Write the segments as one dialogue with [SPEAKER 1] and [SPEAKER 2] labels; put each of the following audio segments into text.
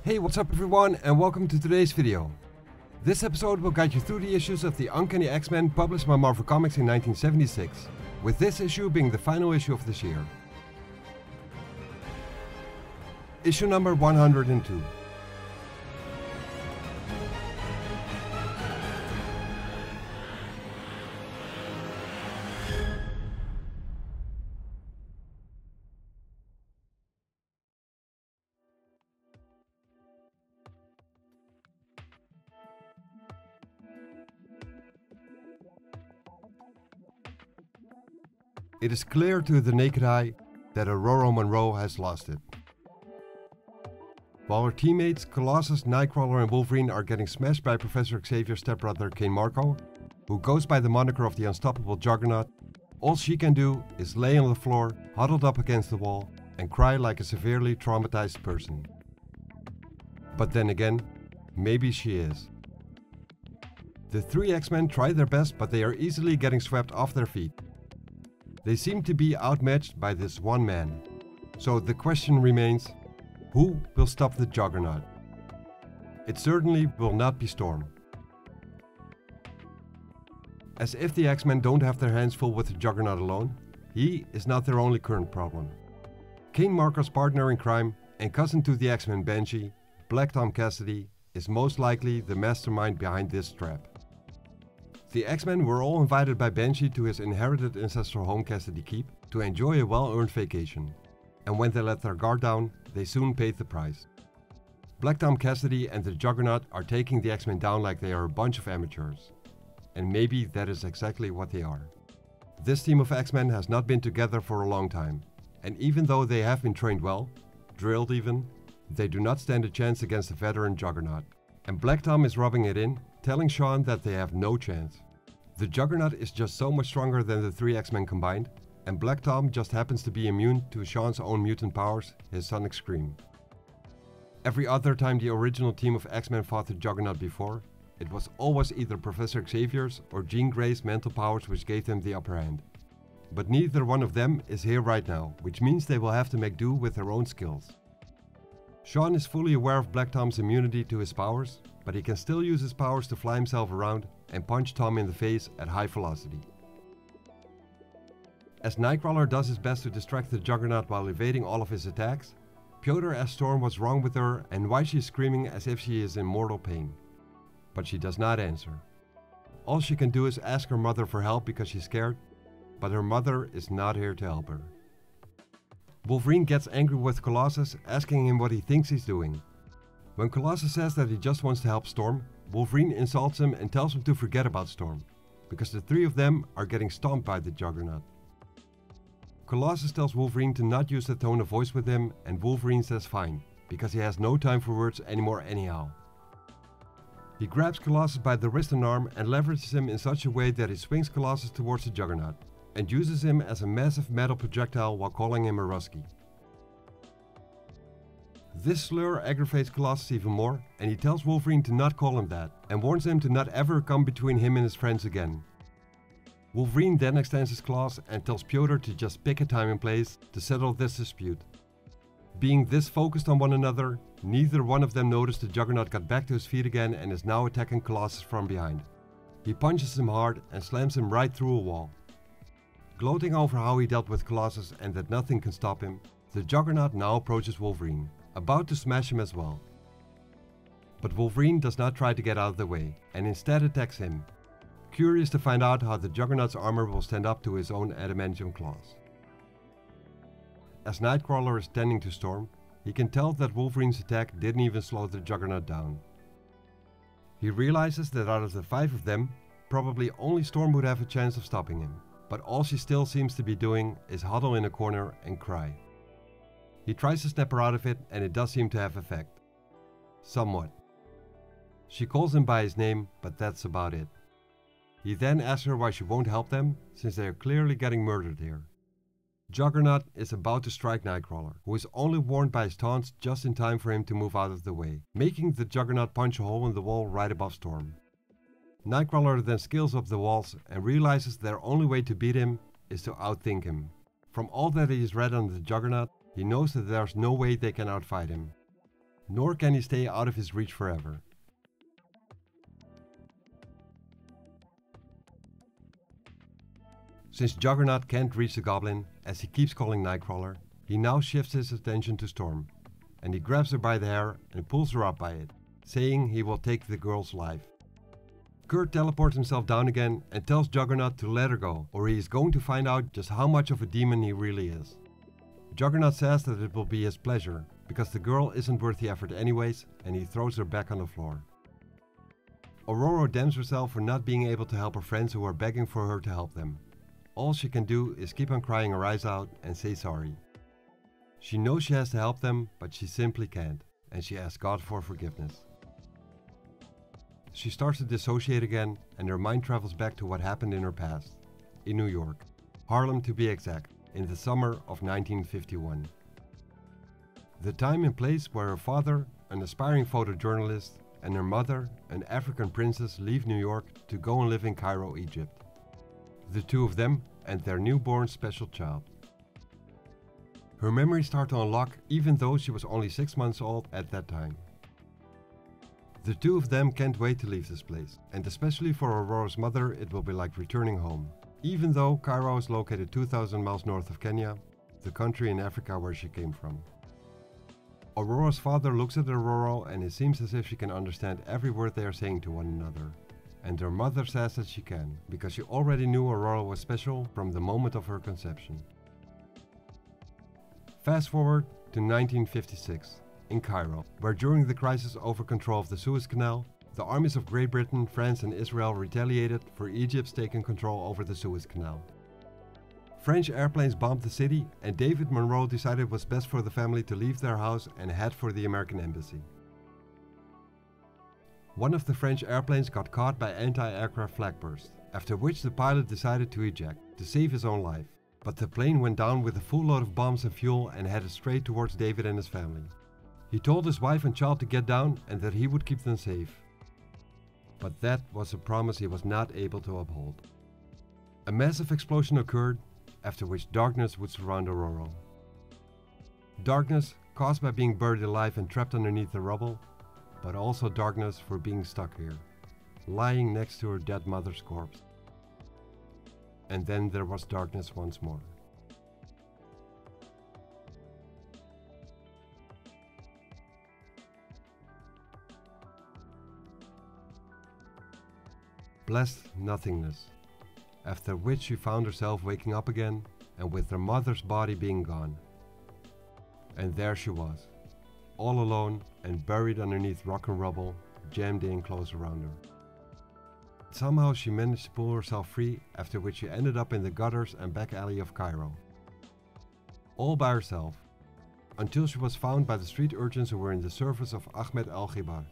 [SPEAKER 1] Hey, what's up everyone, and welcome to today's video. This episode will guide you through the issues of the Uncanny X-Men published by Marvel Comics in 1976, with this issue being the final issue of this year. Issue number 102. It is clear to the naked eye that Aurora Monroe has lost it. While her teammates Colossus, Nightcrawler and Wolverine are getting smashed by Professor Xavier's stepbrother Kane Marco, who goes by the moniker of the Unstoppable Juggernaut, all she can do is lay on the floor, huddled up against the wall, and cry like a severely traumatized person. But then again, maybe she is. The three X-Men try their best, but they are easily getting swept off their feet. They seem to be outmatched by this one man. So the question remains, who will stop the Juggernaut? It certainly will not be Storm. As if the X-Men don't have their hands full with the Juggernaut alone, he is not their only current problem. Kane Marco's partner in crime and cousin to the X-Men Banshee, Black Tom Cassidy, is most likely the mastermind behind this trap. The X-Men were all invited by Banshee to his inherited ancestral home Cassidy Keep to enjoy a well-earned vacation, and when they let their guard down, they soon paid the price. Black Tom Cassidy and the Juggernaut are taking the X-Men down like they are a bunch of amateurs, and maybe that is exactly what they are. This team of X-Men has not been together for a long time, and even though they have been trained well, drilled even, they do not stand a chance against the veteran Juggernaut. And Black Tom is rubbing it in, telling Sean that they have no chance. The Juggernaut is just so much stronger than the three X-Men combined, and Black Tom just happens to be immune to Sean's own mutant powers, his sonic scream. Every other time the original team of X-Men fought the Juggernaut before, it was always either Professor Xavier's or Jean Grey's mental powers which gave them the upper hand. But neither one of them is here right now, which means they will have to make do with their own skills. Sean is fully aware of Black Tom's immunity to his powers, but he can still use his powers to fly himself around and punch Tom in the face at high velocity. As Nightcrawler does his best to distract the Juggernaut while evading all of his attacks, Piotr asks Storm what's wrong with her and why she is screaming as if she is in mortal pain. But she does not answer. All she can do is ask her mother for help because she's scared, but her mother is not here to help her. Wolverine gets angry with Colossus, asking him what he thinks he's doing. When Colossus says that he just wants to help Storm, Wolverine insults him and tells him to forget about Storm, because the three of them are getting stomped by the Juggernaut. Colossus tells Wolverine to not use that tone of voice with him, and Wolverine says fine, because he has no time for words anymore anyhow. He grabs Colossus by the wrist and arm and leverages him in such a way that he swings Colossus towards the Juggernaut, and uses him as a massive metal projectile while calling him a Rusky. This slur aggravates Colossus even more, and he tells Wolverine to not call him that, and warns him to not ever come between him and his friends again. Wolverine then extends his claws and tells Piotr to just pick a time and place to settle this dispute. Being this focused on one another, neither one of them noticed the Juggernaut got back to his feet again and is now attacking Colossus from behind. He punches him hard and slams him right through a wall. Gloating over how he dealt with Colossus and that nothing can stop him, the Juggernaut now approaches Wolverine, about to smash him as well. But Wolverine does not try to get out of the way, and instead attacks him, curious to find out how the Juggernaut's armor will stand up to his own adamantium claws. As Nightcrawler is tending to Storm, he can tell that Wolverine's attack didn't even slow the Juggernaut down. He realizes that out of the five of them, probably only Storm would have a chance of stopping him. But all she still seems to be doing is huddle in a corner and cry. He tries to snap her out of it, and it does seem to have effect. Somewhat. She calls him by his name, but that's about it. He then asks her why she won't help them, since they are clearly getting murdered here. Juggernaut is about to strike Nightcrawler, who is only warned by his taunts just in time for him to move out of the way, making the Juggernaut punch a hole in the wall right above Storm. Nightcrawler then scales up the walls and realizes their only way to beat him is to outthink him. From all that he has read on the Juggernaut, he knows that there's no way they can outfight him. nor can he stay out of his reach forever. Since Juggernaut can't reach the Goblin, as he keeps calling Nightcrawler, he now shifts his attention to Storm, and he grabs her by the hair and pulls her up by it, saying he will take the girl's life. Kurt teleports himself down again and tells Juggernaut to let her go, or he is going to find out just how much of a demon he really is. Juggernaut says that it will be his pleasure, because the girl isn't worth the effort anyways, and he throws her back on the floor. Aurora damns herself for not being able to help her friends who are begging for her to help them. All she can do is keep on crying her eyes out and say sorry. She knows she has to help them, but she simply can't, and she asks God for forgiveness. She starts to dissociate again, and her mind travels back to what happened in her past, in New York, Harlem to be exact, in the summer of 1951. The time and place where her father, an aspiring photojournalist, and her mother, an African princess, leave New York to go and live in Cairo, Egypt. The two of them and their newborn special child. Her memories start to unlock even though she was only 6 months old at that time. The two of them can't wait to leave this place, and especially for Aurora's mother it will be like returning home. Even though Cairo is located 2,000 miles north of Kenya, the country in Africa where she came from. Aurora's father looks at Aurora and it seems as if she can understand every word they are saying to one another. And her mother says that she can, because she already knew Aurora was special from the moment of her conception. Fast forward to 1956, in Cairo, where during the crisis over control of the Suez Canal, the armies of Great Britain, France and Israel retaliated for Egypt's taking control over the Suez Canal. French airplanes bombed the city, and David Monroe decided it was best for the family to leave their house and head for the American embassy. One of the French airplanes got caught by anti-aircraft flak burst, after which the pilot decided to eject, to save his own life. But the plane went down with a full load of bombs and fuel and headed straight towards David and his family. He told his wife and child to get down and that he would keep them safe. But that was a promise he was not able to uphold. A massive explosion occurred, after which darkness would surround Aurora. Darkness caused by being buried alive and trapped underneath the rubble, but also darkness for being stuck here, lying next to her dead mother's corpse. And then there was darkness once more. Blessed nothingness, after which she found herself waking up again and with her mother's body being gone. And there she was, all alone and buried underneath rock and rubble, jammed in close around her. Somehow she managed to pull herself free, after which she ended up in the gutters and back alley of Cairo. All by herself, until she was found by the street urchins who were in the service of Ahmed al-Ghibar,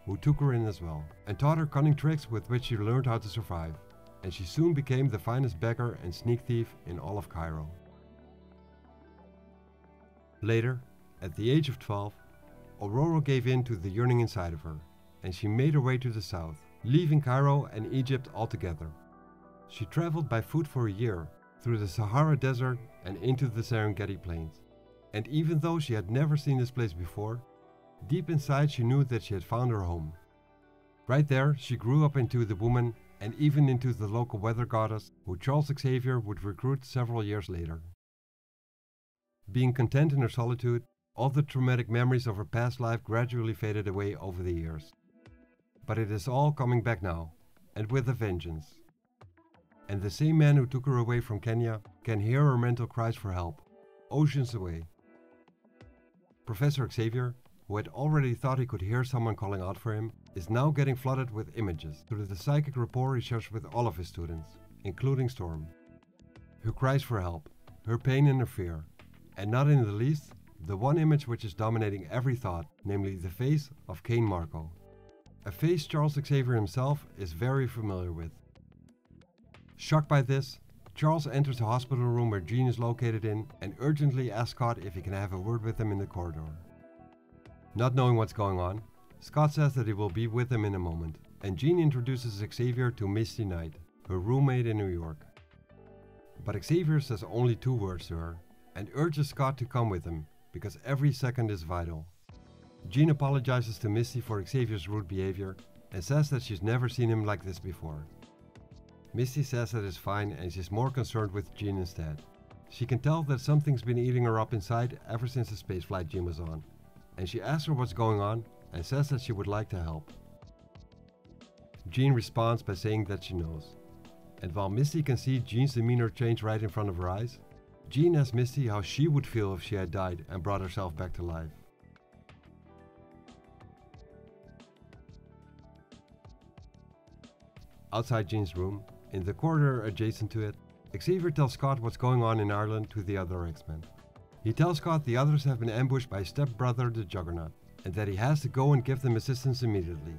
[SPEAKER 1] who took her in as well, and taught her cunning tricks with which she learned how to survive, and she soon became the finest beggar and sneak thief in all of Cairo. Later, at the age of 12, Aurora gave in to the yearning inside of her, and she made her way to the south, leaving Cairo and Egypt altogether. She traveled by foot for a year, through the Sahara Desert and into the Serengeti Plains. And even though she had never seen this place before, deep inside she knew that she had found her home. Right there, she grew up into the woman and even into the local weather goddess who Charles Xavier would recruit several years later. Being content in her solitude, all the traumatic memories of her past life gradually faded away over the years. But it is all coming back now, and with a vengeance. And the same man who took her away from Kenya can hear her mental cries for help, oceans away. Professor Xavier, who had already thought he could hear someone calling out for him, is now getting flooded with images through the psychic rapport he shares with all of his students, including Storm, who cries for help, her pain and her fear, and not in the least, the one image which is dominating every thought, namely the face of Cain Marco. A face Charles Xavier himself is very familiar with. Shocked by this, Charles enters the hospital room where Jean is located in and urgently asks Scott if he can have a word with him in the corridor. Not knowing what's going on, Scott says that he will be with him in a moment, and Jean introduces Xavier to Misty Knight, her roommate in New York. But Xavier says only 2 words to her, and urges Scott to come with him, because every second is vital. Jean apologizes to Misty for Xavier's rude behavior and says that she's never seen him like this before. Misty says that it's fine and she's more concerned with Jean instead. She can tell that something's been eating her up inside ever since the spaceflight Jean was on, and she asks her what's going on and says that she would like to help. Jean responds by saying that she knows. And while Misty can see Jean's demeanor change right in front of her eyes, Jean asks Misty how she would feel if she had died and brought herself back to life. Outside Jean's room, in the corridor adjacent to it, Xavier tells Scott what's going on in Ireland to the other X-Men. He tells Scott the others have been ambushed by his stepbrother the Juggernaut, and that he has to go and give them assistance immediately.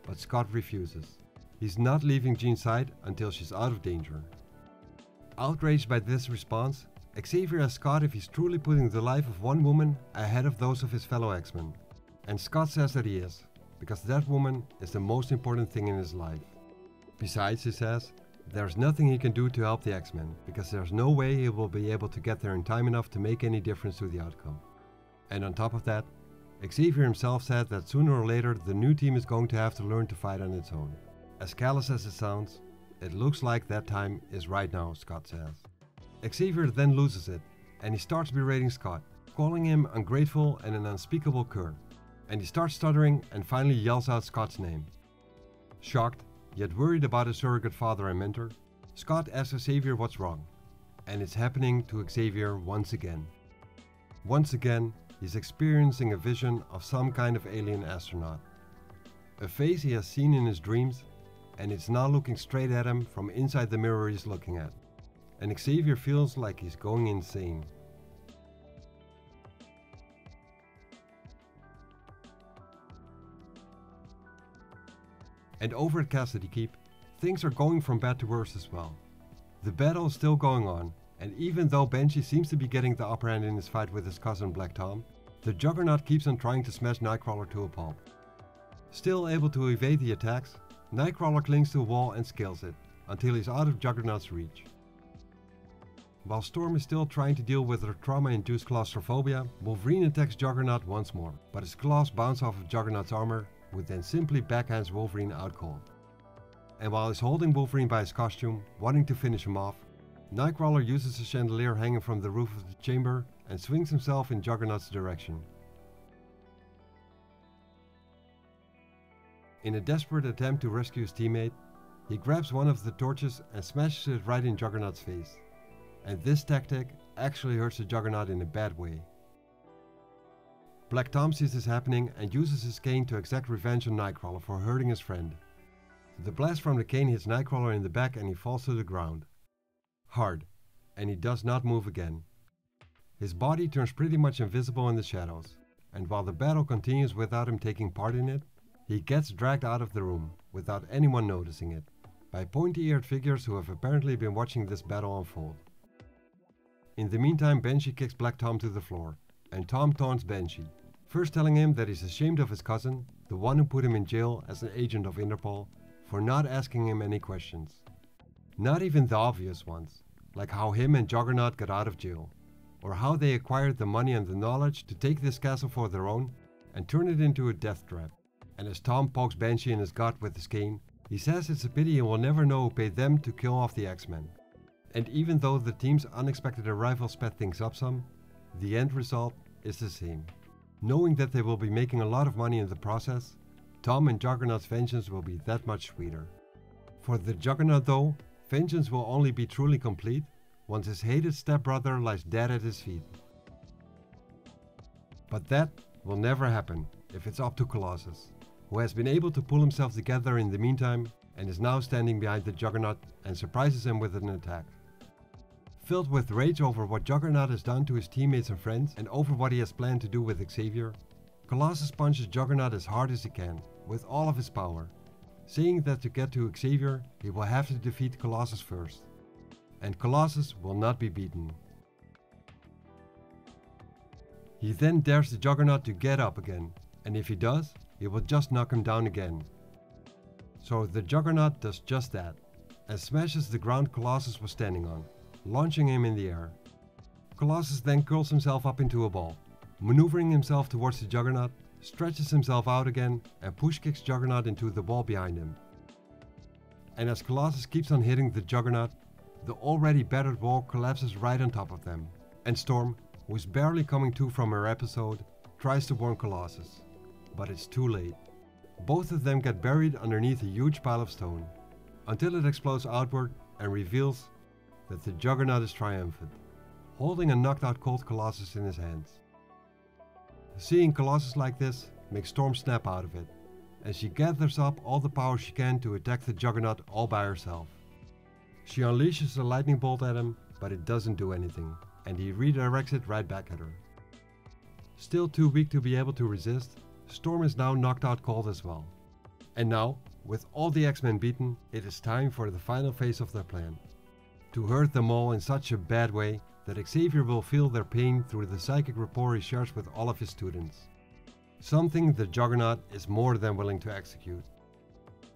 [SPEAKER 1] But Scott refuses. He's not leaving Jean's side until she's out of danger. Outraged by this response, Xavier asks Scott if he's truly putting the life of one woman ahead of those of his fellow X-Men. And Scott says that he is, because that woman is the most important thing in his life. Besides, he says, there's nothing he can do to help the X-Men, because there's no way he will be able to get there in time enough to make any difference to the outcome. And on top of that, Xavier himself said that sooner or later the new team is going to have to learn to fight on its own. As callous as it sounds, it looks like that time is right now, Scott says. Xavier then loses it, and he starts berating Scott, calling him ungrateful and an unspeakable cur. And he starts stuttering and finally yells out Scott's name. Shocked, yet worried about his surrogate father and mentor, Scott asks Xavier what's wrong, and it's happening to Xavier once again. Once again, he's experiencing a vision of some kind of alien astronaut. A face he has seen in his dreams, and it's now looking straight at him from inside the mirror he's looking at. And Xavier feels like he's going insane. And over at Cassidy Keep, things are going from bad to worse as well. The battle is still going on, and even though Banshee seems to be getting the upper hand in his fight with his cousin Black Tom, the Juggernaut keeps on trying to smash Nightcrawler to a pulp. Still able to evade the attacks, Nightcrawler clings to a wall and scales it, until he's out of Juggernaut's reach. While Storm is still trying to deal with her trauma-induced claustrophobia, Wolverine attacks Juggernaut once more, but his claws bounce off of Juggernaut's armor, who then simply backhands Wolverine out cold. And while he's holding Wolverine by his costume, wanting to finish him off, Nightcrawler uses a chandelier hanging from the roof of the chamber and swings himself in Juggernaut's direction. In a desperate attempt to rescue his teammate, he grabs one of the torches and smashes it right in Juggernaut's face. And this tactic actually hurts the Juggernaut in a bad way. Black Tom sees this happening and uses his cane to exact revenge on Nightcrawler for hurting his friend. The blast from the cane hits Nightcrawler in the back and he falls to the ground. Hard, and he does not move again. His body turns pretty much invisible in the shadows, and while the battle continues without him taking part in it, he gets dragged out of the room, without anyone noticing it, by pointy-eared figures who have apparently been watching this battle unfold. In the meantime, Banshee kicks Black Tom to the floor, and Tom taunts Banshee, first telling him that he's ashamed of his cousin, the one who put him in jail as an agent of Interpol, for not asking him any questions. Not even the obvious ones, like how him and Juggernaut got out of jail, or how they acquired the money and the knowledge to take this castle for their own and turn it into a death trap. And as Tom pokes Banshee in his gut with his cane, he says it's a pity he will never know who paid them to kill off the X-Men. And even though the team's unexpected arrival sped things up some, the end result is the same. Knowing that they will be making a lot of money in the process, Tom and Juggernaut's vengeance will be that much sweeter. For the Juggernaut though, vengeance will only be truly complete once his hated stepbrother lies dead at his feet. But that will never happen if it's up to Colossus, who has been able to pull himself together in the meantime and is now standing behind the Juggernaut and surprises him with an attack. Filled with rage over what Juggernaut has done to his teammates and friends and over what he has planned to do with Xavier, Colossus punches Juggernaut as hard as he can, with all of his power, saying that to get to Xavier, he will have to defeat Colossus first. And Colossus will not be beaten. He then dares the Juggernaut to get up again, and if he does, he will just knock him down again. So the Juggernaut does just that, and smashes the ground Colossus was standing on, launching him in the air. Colossus then curls himself up into a ball, maneuvering himself towards the Juggernaut, stretches himself out again and push-kicks Juggernaut into the wall behind him. And as Colossus keeps on hitting the Juggernaut, the already battered wall collapses right on top of them, and Storm, who is barely coming to from her episode, tries to warn Colossus, but it's too late. Both of them get buried underneath a huge pile of stone, until it explodes outward and reveals that the Juggernaut is triumphant, holding a knocked out cold Colossus in his hands. Seeing Colossus like this makes Storm snap out of it, and she gathers up all the power she can to attack the Juggernaut all by herself. She unleashes a lightning bolt at him, but it doesn't do anything, and he redirects it right back at her. Still too weak to be able to resist, Storm is now knocked out cold as well. And now, with all the X-Men beaten, it is time for the final phase of their plan. To hurt them all in such a bad way that Xavier will feel their pain through the psychic rapport he shares with all of his students. Something the Juggernaut is more than willing to execute,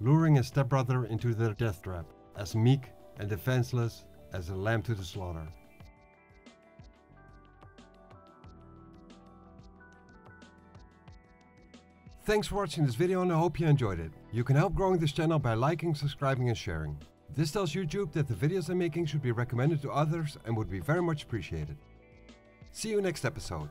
[SPEAKER 1] luring his stepbrother into their death trap, as meek and defenseless as a lamb to the slaughter. Thanks for watching this video and I hope you enjoyed it. You can help growing this channel by liking, subscribing and sharing. This tells YouTube that the videos I'm making should be recommended to others and would be very much appreciated. See you next episode.